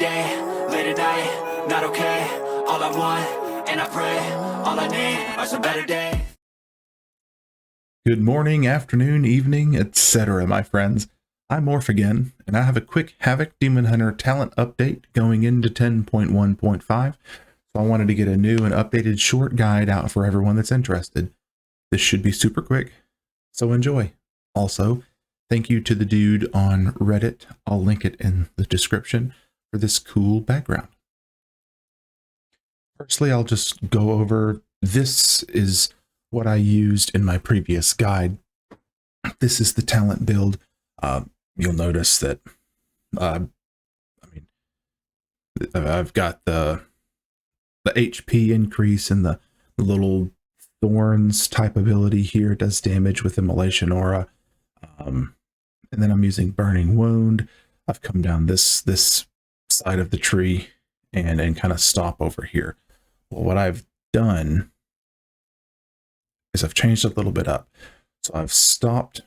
day, late at night, not okay. All I want, and I pray, all I need are some better days. Good morning, afternoon, evening, etc., my friends. I'm Orph again, and I have a quick Havoc Demon Hunter talent update going into 10.1.5. So I wanted to get a new and updated short guide out for everyone that's interested. This should be super quick, so enjoy. Also, thank you to the dude on Reddit, I'll link it in the description, for this cool background. Firstly, I'll just go over, this is what I used in my previous guide. This is the talent build. You'll notice that, I've got the HP increase and the little thorns type ability here. It does damage with Immolation Aura. And then I'm using Burning Wound. I've come down this side of the tree and kind of stop over here. Well, what I've done is I've changed a little bit up. So I've stopped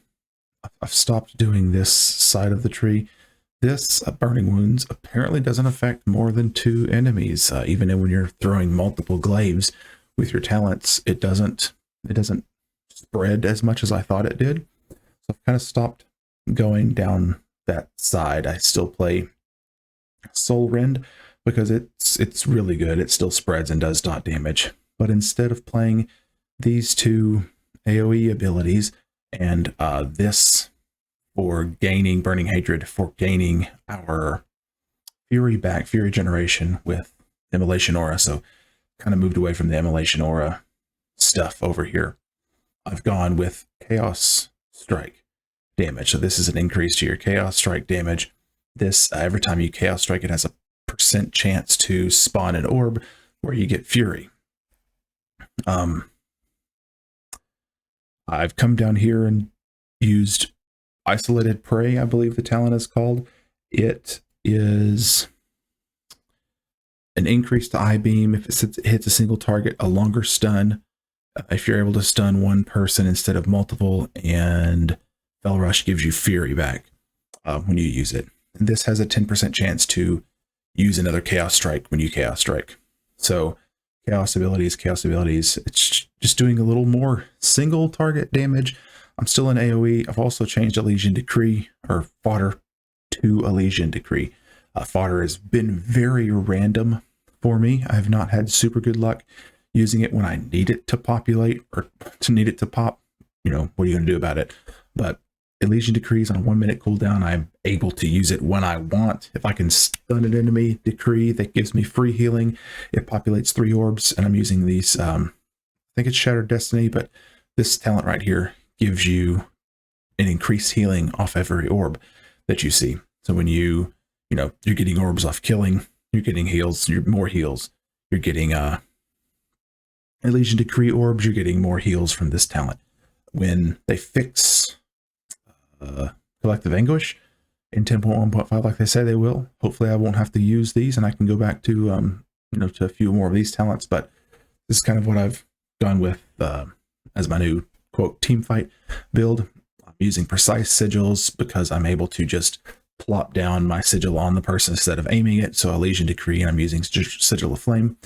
doing this side of the tree. This Burning Wounds apparently doesn't affect more than 2 enemies. Even when you're throwing multiple glaives with your talents, it doesn't spread as much as I thought it did. So I've kind of stopped going down that side. I still play Soul Rend because it's really good. It still spreads and does dot damage. But instead of playing these 2 AoE abilities and this for gaining Burning Hatred, for gaining our Fury back, Fury generation with Immolation Aura. So kind of moved away from the Immolation Aura stuff over here. I've gone with Chaos Strike damage. So this is an increase to your Chaos Strike damage. This, every time you Chaos Strike, it has a % chance to spawn an orb where you get Fury. I've come down here and used Isolated Prey, I believe the talent is called. It is an increase to I-Beam if it hits a single target, a longer stun, if you're able to stun one person instead of multiple, and Fell Rush gives you Fury back when you use it. And this has a 10% chance to use another Chaos Strike when you Chaos Strike. So Chaos abilities, it's just doing a little more single target damage. I'm still in AoE. I've also changed Elysian Decree, or Fodder, to Elysian Decree. Fodder has been very random for me. I have not had super good luck using it when I need it to populate, or to need it to pop. You know, what are you going to do about it? But Elysian Decree is on a 1-minute cooldown. I'm able to use it when I want. If I can stun an enemy, Decree, that gives me free healing. It populates 3 orbs, and I'm using these, I think it's Shattered Destiny, but this talent right here gives you an increased healing off every orb that you see. So when you're getting orbs off killing, you're getting heals, you're more heals. You're getting Elysian Decree orbs, you're getting more heals from this talent. When they fix Collective Anguish in 10.1.5 like they say they will, hopefully I won't have to use these and I can go back to to a few more of these talents. But this is kind of what I've gone with as my new quote team fight build. I'm using precise sigils because I'm able to just plop down my sigil on the person instead of aiming it. So Elysian Decree, and I'm using Sigil of Flame.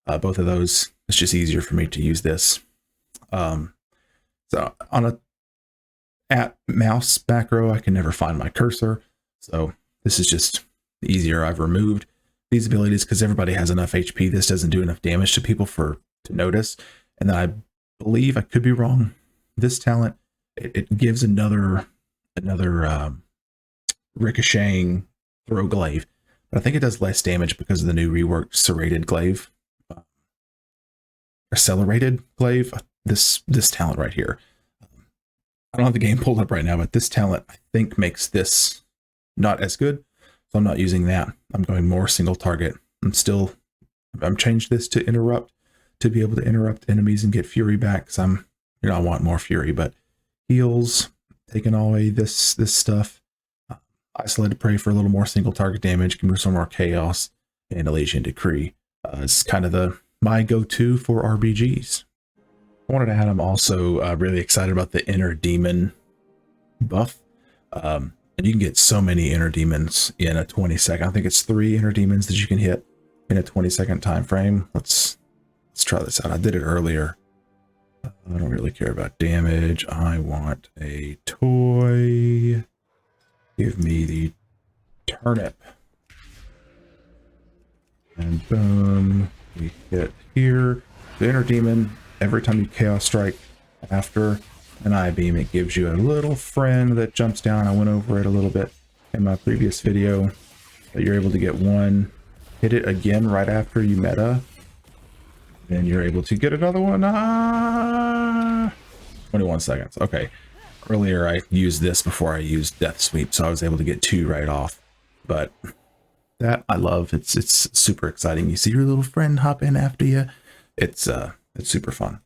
Both of those, it's just easier for me to use this. So on a at mouse back row, I can never find my cursor. So this is just easier. I've removed these abilities because everybody has enough HP. This doesn't do enough damage to people to notice. And then I believe, I could be wrong, this talent, it gives another ricocheting throw glaive. But I think it does less damage because of the new reworked serrated glaive. Accelerated glaive, this talent right here. I don't have the game pulled up right now, but this talent, I think, makes this not as good. So I'm not using that. I'm going more single target. I'm changed this to interrupt to be able to interrupt enemies and get Fury back. Because I want more Fury, but heals, taking away this stuff. Isolated Prey for a little more single target damage, can move some more Chaos, and Elysian Decree. It's kind of my go-to for RBGs. I wanted to add, I'm also really excited about the Inner Demon buff. And you can get so many inner demons in a 20-second. I think it's 3 inner demons that you can hit in a 20-second time frame. Let's try this out. I did it earlier. I don't really care about damage. I want a toy. Give me the turnip. And boom, we hit here. The inner demon, every time you chaos strike after an eye beam, it gives you a little friend that jumps down. I went over it a little bit in my previous video, but you're able to get one, hit it again right after you meta, then you're able to get another one. 21 seconds. Okay. Earlier I used this before I used Death Sweep, so I was able to get 2 right off. But that I love. It's super exciting. You see your little friend hop in after you. It's super fun.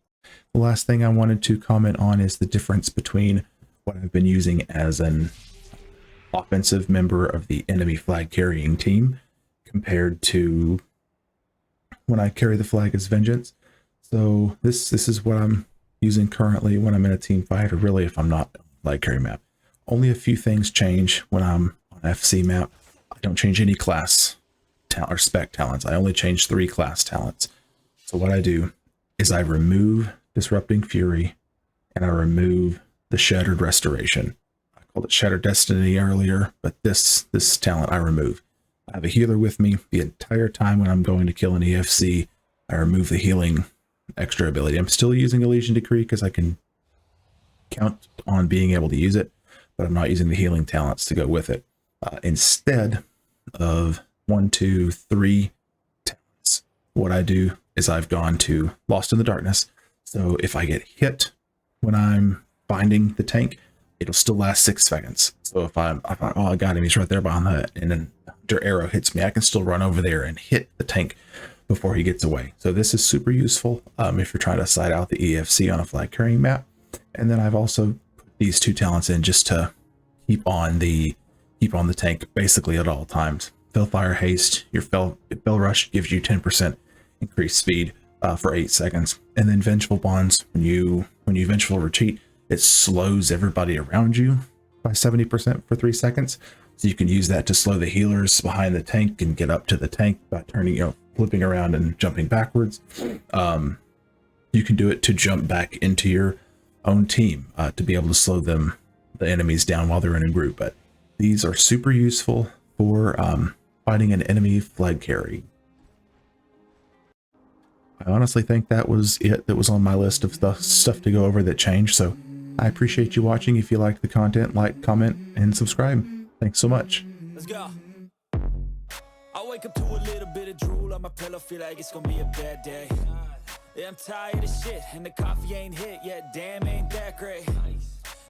The last thing I wanted to comment on is the difference between what I've been using as an offensive member of the enemy flag carrying team compared to when I carry the flag as Vengeance. So this is what I'm using currently when I'm in a team fight, or really if I'm not on flag carry map. Only a few things change when I'm on FC map. I don't change any class or spec talents. I only change 3 class talents. So what I do is I remove Disrupting Fury and I remove the Shattered Restoration. I called it Shattered Destiny earlier, but this talent I remove. I have a healer with me the entire time when I'm going to kill an EFC. I remove the healing extra ability. I'm still using Elysian Decree because I can count on being able to use it, but I'm not using the healing talents to go with it. Instead of 1, 2, 3 talents, what I do is I've gone to Lost in the Darkness. So if I get hit when I'm binding the tank, it'll still last 6 seconds. So if I oh, I got him, he's right there behind that, and then their arrow hits me, I can still run over there and hit the tank before he gets away. So this is super useful if you're trying to side out the EFC on a flag carrying map. And then I've also put these 2 talents in just to keep on the tank basically at all times. Fellfire Haste, your Fell Rush gives you 10% increased speed for 8 seconds. And then Vengeful Bonds, when you Vengeful Retreat, it slows everybody around you by 70% for 3 seconds. So you can use that to slow the healers behind the tank and get up to the tank by turning, flipping around and jumping backwards. You can do it to jump back into your own team to be able to slow the enemies down while they're in a group. But these are super useful for fighting an enemy flag carry. I honestly think that was it that was on my list of stuff to go over that changed. So I appreciate you watching. If you liked the content, like, comment, and subscribe. Thanks so much. Let's go. I wake up to a little bit of drool on my pillow, feel like it's gonna be a bad day. Yeah, I'm tired of shit, and the coffee ain't hit yet. Damn, ain't that great.